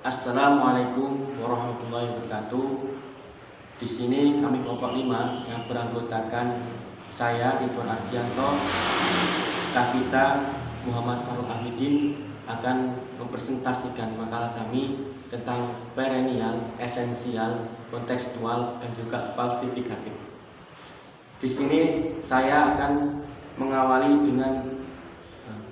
Assalamualaikum warahmatullahi wabarakatuh. Di sini kami kelompok 5 yang beranggotakan saya Ridwan Ardianto, Kavita Muhammad Faruk Ahmidin akan mempresentasikan makalah kami tentang perennial, esensial, kontekstual, dan juga falsifikatif. Di sini saya akan mengawali dengan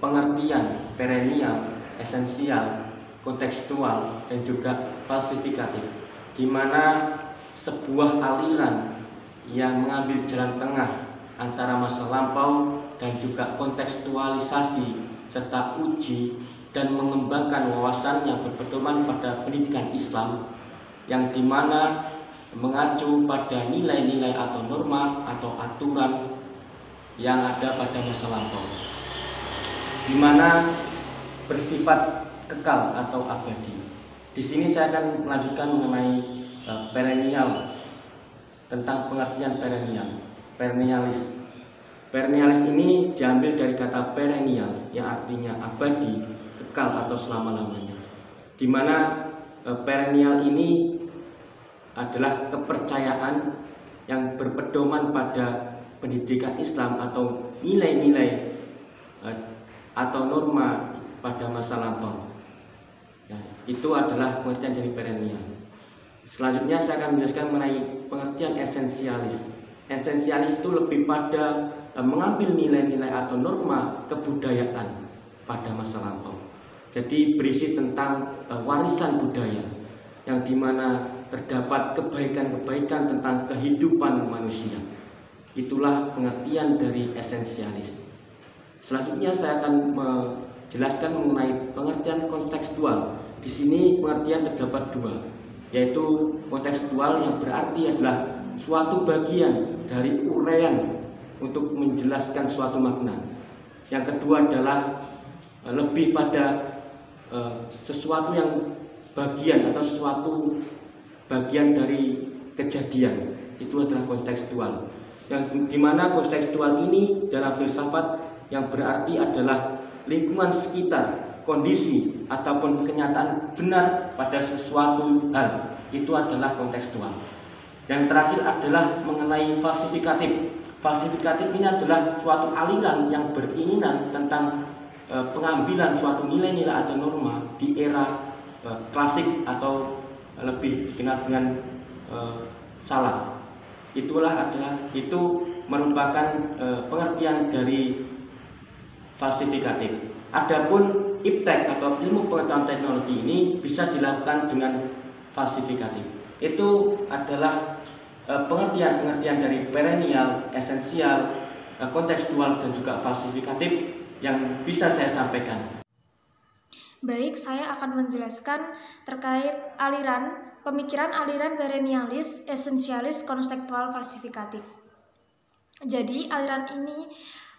pengertian perennial, esensial, kontekstual, dan juga falsifikatif, di mana sebuah aliran yang mengambil jalan tengah antara masa lampau dan juga kontekstualisasi serta uji dan mengembangkan wawasan yang berpedoman pada pendidikan Islam, yang dimana mengacu pada nilai-nilai atau norma atau aturan yang ada pada masa lampau, di mana bersifat kekal atau abadi. Di sini saya akan melanjutkan mengenai perennial, tentang pengertian perennialis. Perennialis ini diambil dari kata perennial yang artinya abadi, kekal atau selama-lamanya. Di mana perennial ini adalah kepercayaan yang berpedoman pada pendidikan Islam atau nilai-nilai atau norma pada masa lampau. Itu adalah pengertian dari perennial. Selanjutnya saya akan menjelaskan mengenai pengertian esensialis. Esensialis itu lebih pada mengambil nilai-nilai atau norma kebudayaan pada masa lampau. Jadi berisi tentang warisan budaya, yang dimana terdapat kebaikan-kebaikan tentang kehidupan manusia. Itulah pengertian dari esensialis. Selanjutnya saya akan menjelaskan mengenai pengertian kontekstual. Di sini pengertian terdapat dua, yaitu kontekstual yang berarti adalah suatu bagian dari uraian untuk menjelaskan suatu makna. Yang kedua adalah lebih pada sesuatu yang bagian atau suatu bagian dari kejadian. Itu adalah kontekstual. Yang dimana kontekstual ini dalam filsafat yang berarti adalah lingkungan sekitar, kondisi ataupun kenyataan benar pada sesuatu hal. Itu adalah kontekstual. Yang terakhir adalah mengenai falsifikatif. Falsifikatif ini adalah suatu aliran yang beringinan tentang pengambilan suatu nilai-nilai atau norma di era klasik atau lebih dikenal dengan salaf. Itu merupakan pengertian dari falsifikatif. Adapun iptek atau ilmu pengetahuan teknologi ini bisa dilakukan dengan falsifikatif. Itu adalah pengertian-pengertian dari perennial, esensial, kontekstual, dan juga falsifikatif yang bisa saya sampaikan. Baik, saya akan menjelaskan terkait pemikiran aliran perennialis, esensialis, kontekstual, falsifikatif. Jadi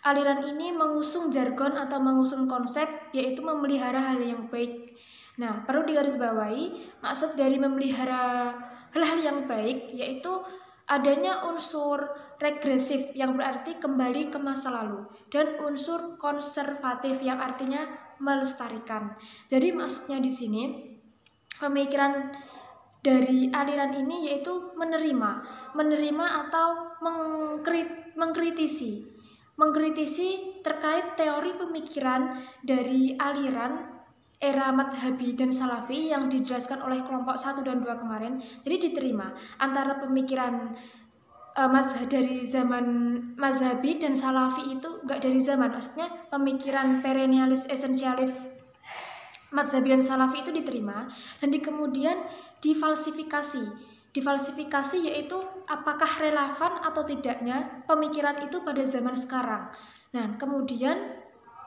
aliran ini mengusung jargon atau mengusung konsep, yaitu memelihara hal yang baik. Nah, perlu digarisbawahi, maksud dari memelihara hal-hal yang baik yaitu adanya unsur regresif yang berarti kembali ke masa lalu, dan unsur konservatif yang artinya melestarikan. Jadi maksudnya di sini pemikiran dari aliran ini yaitu menerima atau mengkritisi terkait teori pemikiran dari aliran era madhabi dan salafi yang dijelaskan oleh kelompok 1 dan 2 kemarin. Jadi diterima antara pemikiran dari zaman mazhabi dan salafi itu enggak dari zaman, maksudnya pemikiran perennialis, esensialis, mazhabi dan salafi itu diterima dan kemudian difalsifikasi yaitu apakah relevan atau tidaknya pemikiran itu pada zaman sekarang. Nah, kemudian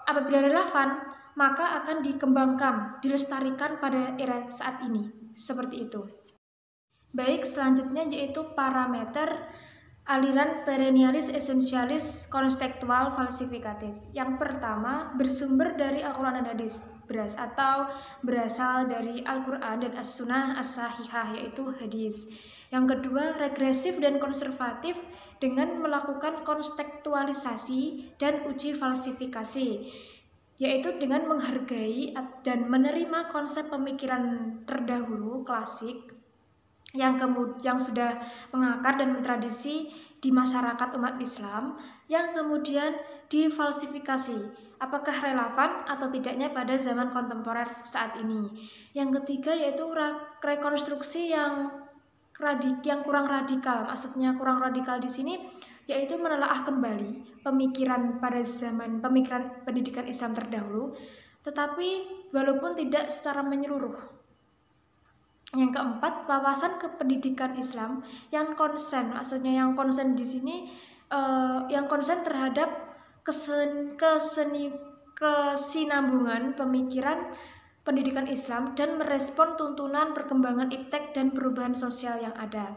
apabila relevan maka akan dikembangkan, dilestarikan pada era saat ini, seperti itu. Baik, selanjutnya yaitu parameter aliran perennialis, esensialis, kontekstual, falsifikatif. Yang pertama, bersumber dari Al-Quran dan Hadis, berasal dari Al-Quran dan As-Sunnah As-Sahihah, yaitu hadis. Yang kedua, regresif dan konservatif dengan melakukan kontekstualisasi dan uji falsifikasi. yaitu dengan menghargai dan menerima konsep pemikiran terdahulu klasik yang sudah mengakar dan mentradisi di masyarakat umat Islam, yang kemudian difalsifikasi apakah relevan atau tidaknya pada zaman kontemporer saat ini. Yang ketiga yaitu rekonstruksi yang kurang radikal. Maksudnya kurang radikal di sini yaitu menelaah kembali pemikiran pada zaman pemikiran pendidikan Islam terdahulu, tetapi walaupun tidak secara menyeluruh. Yang keempat, wawasan kependidikan Islam yang konsen. Maksudnya yang konsen di sini yang konsen terhadap kesinambungan pemikiran pendidikan Islam dan merespon tuntunan perkembangan iptek dan perubahan sosial yang ada.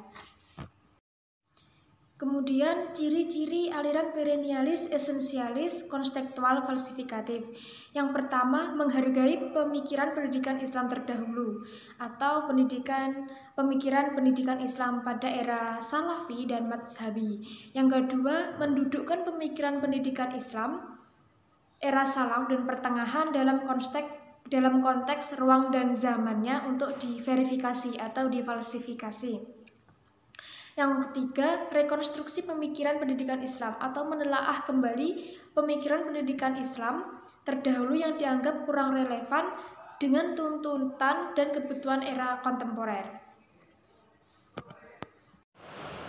Kemudian ciri-ciri aliran perennialis, esensialis, konstekstual, falsifikatif. Yang pertama, menghargai pemikiran pendidikan Islam terdahulu atau pemikiran pendidikan Islam pada era Salafi dan Mazhabi. Yang kedua, mendudukkan pemikiran pendidikan Islam era Salaf dan pertengahan dalam konteks ruang dan zamannya untuk diverifikasi atau difalsifikasi. Yang ketiga, rekonstruksi pemikiran pendidikan Islam atau menelaah kembali pemikiran pendidikan Islam terdahulu yang dianggap kurang relevan dengan tuntutan dan kebutuhan era kontemporer.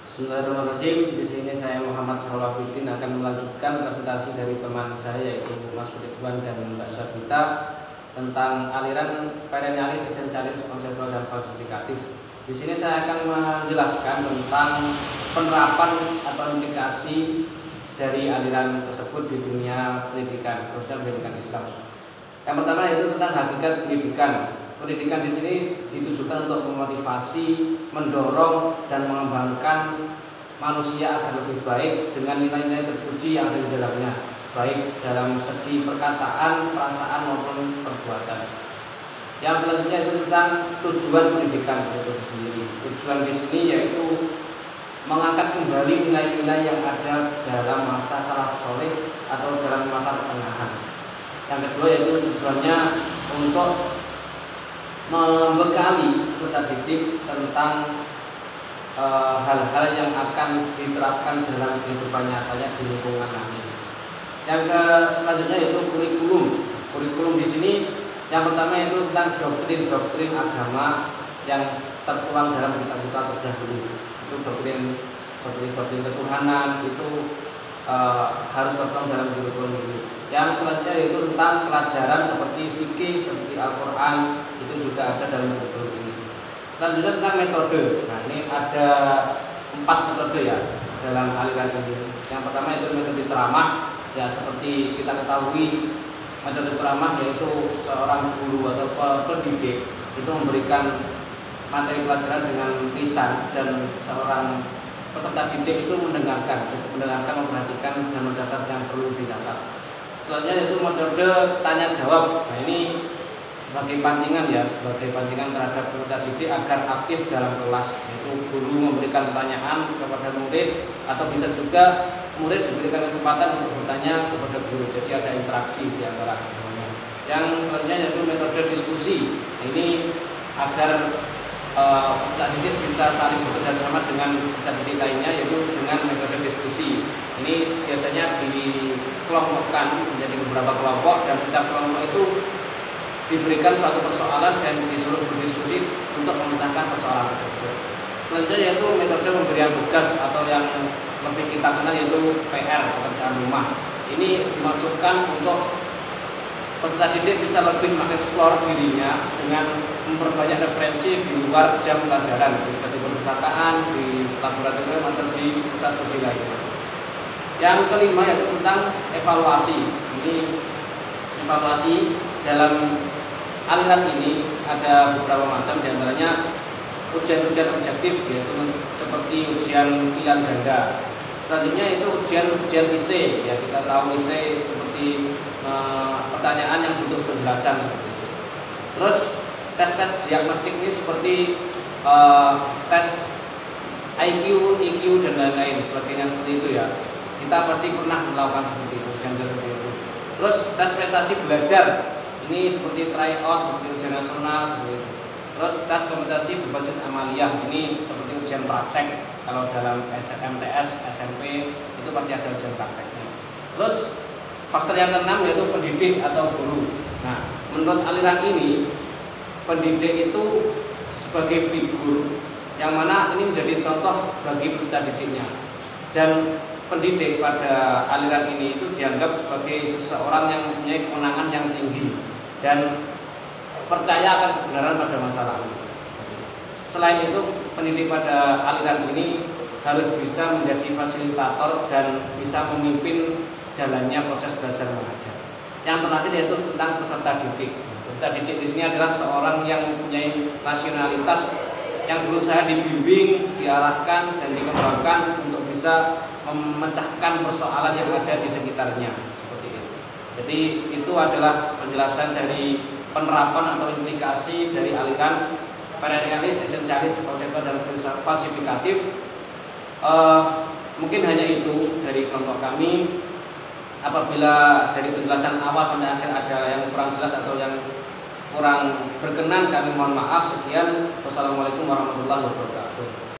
Bismillahirrahmanirrahim. Di sini saya Muhammad Holafiddin akan melanjutkan presentasi dari teman saya yaitu Mas Ridwan dan Mbak Sabita tentang aliran perennialis, esensialis, konseptual, dan falsifikatif. Di sini saya akan menjelaskan tentang penerapan atau implikasi dari aliran tersebut di dunia pendidikan, khususnya pendidikan Islam. Yang pertama itu tentang hakikat pendidikan. Pendidikan di sini ditujukan untuk memotivasi, mendorong, dan mengembangkan manusia agar lebih baik dengan nilai-nilai terpuji yang ada di dalamnya, baik dalam segi perkataan, perasaan maupun perbuatan. Yang selanjutnya itu tentang tujuan pendidikan itu sendiri. Tujuan di sini yaitu mengangkat kembali nilai-nilai yang ada dalam masa salaf soleh atau dalam masa pertengahan. Yang kedua yaitu tujuannya untuk membekali peserta didik tentang hal-hal yang akan diterapkan dalam kehidupan nyatanya di lingkungan nanti. Yang selanjutnya yaitu kurikulum. Kurikulum di sini yang pertama itu tentang doktrin agama yang tertuang dalam kitab-kitab terdahulu. Itu doktrin seperti doktrin ketuhanan itu harus tertuang dalam kurikulum ini. Yang selanjutnya yaitu tentang pelajaran seperti fikih, seperti Al-Quran, itu juga ada dalam kurikulum ini. Selanjutnya tentang metode. Nah, ini ada 4 metode ya dalam aliran ini. Yang pertama itu metode ceramah, ya seperti kita ketahui metode ceramah yaitu seorang guru atau pendidik itu memberikan materi pelajaran dengan lisan dan seorang peserta didik itu mendengarkan, memperhatikan dan mencatat yang perlu dicatat. Selanjutnya itu metode tanya jawab. Nah, ini sebagai pancingan terhadap peserta didik agar aktif dalam kelas, yaitu guru memberikan pertanyaan kepada murid atau bisa juga murid diberikan kesempatan untuk bertanya kepada guru, jadi ada interaksi di antara keduanya. Yang selanjutnya yaitu metode diskusi. Ini agar peserta didik bisa saling bekerja sama dengan peserta didik lainnya, yaitu dengan metode diskusi. Ini biasanya dikelompokkan menjadi beberapa kelompok dan setiap kelompok itu diberikan suatu persoalan dan disuruh berdiskusi untuk memecahkan persoalan tersebut. Selanjutnya yaitu metode pemberian tugas atau yang lebih kita kenal yaitu PR, pekerjaan rumah. Ini dimasukkan untuk peserta didik bisa lebih mengeksplor dirinya dengan memperbanyak referensi di luar jam pelajaran, bisa di perpustakaan, di laboratorium atau di pusat studi lainnya. Yang kelima yaitu tentang evaluasi. Ini evaluasi dalam aliran ini ada beberapa macam, diantaranya ujian-ujian objektif yaitu seperti ujian pilihan ganda. Selanjutnya itu ujian IC, ya kita tahu IC seperti pertanyaan yang butuh penjelasan seperti itu. Terus tes-tes diagnostik ini seperti tes IQ, EQ dan lain-lain sebagainya seperti itu ya. Kita pasti pernah melakukan seperti itu, ujian seperti itu. Terus tes prestasi belajar, ini seperti tryout, seperti ujian nasional, seperti itu. Terus tes kompetensi berbasis amaliyah, ini seperti ujian praktek. Kalau dalam MTS, SMP itu pasti ada ujian prakteknya. Terus faktor yang keenam yaitu pendidik atau guru. Nah, menurut aliran ini, pendidik itu sebagai figur yang mana ini menjadi contoh bagi peserta didiknya. Dan pendidik pada aliran ini itu dianggap sebagai seseorang yang mempunyai kewenangan yang tinggi dan percaya akan kebenaran pada masa lalu. Selain itu, pendidik pada aliran ini harus bisa menjadi fasilitator dan bisa memimpin jalannya proses belajar mengajar. Yang terakhir yaitu tentang peserta didik. Peserta didik di sini adalah seorang yang mempunyai rasionalitas yang berusaha dibimbing, diarahkan, dan dikembangkan untuk bisa memecahkan persoalan yang ada di sekitarnya, seperti itu. Jadi itu adalah penjelasan dari penerapan atau implikasi dari aliran perennialis, esensialis, konseptual, dan falsifikatif. Mungkin hanya itu dari kelompok kami. Apabila dari penjelasan awal sampai akhir ada yang kurang jelas atau yang kurang berkenan, kami mohon maaf. Sekian, wassalamualaikum warahmatullahi wabarakatuh.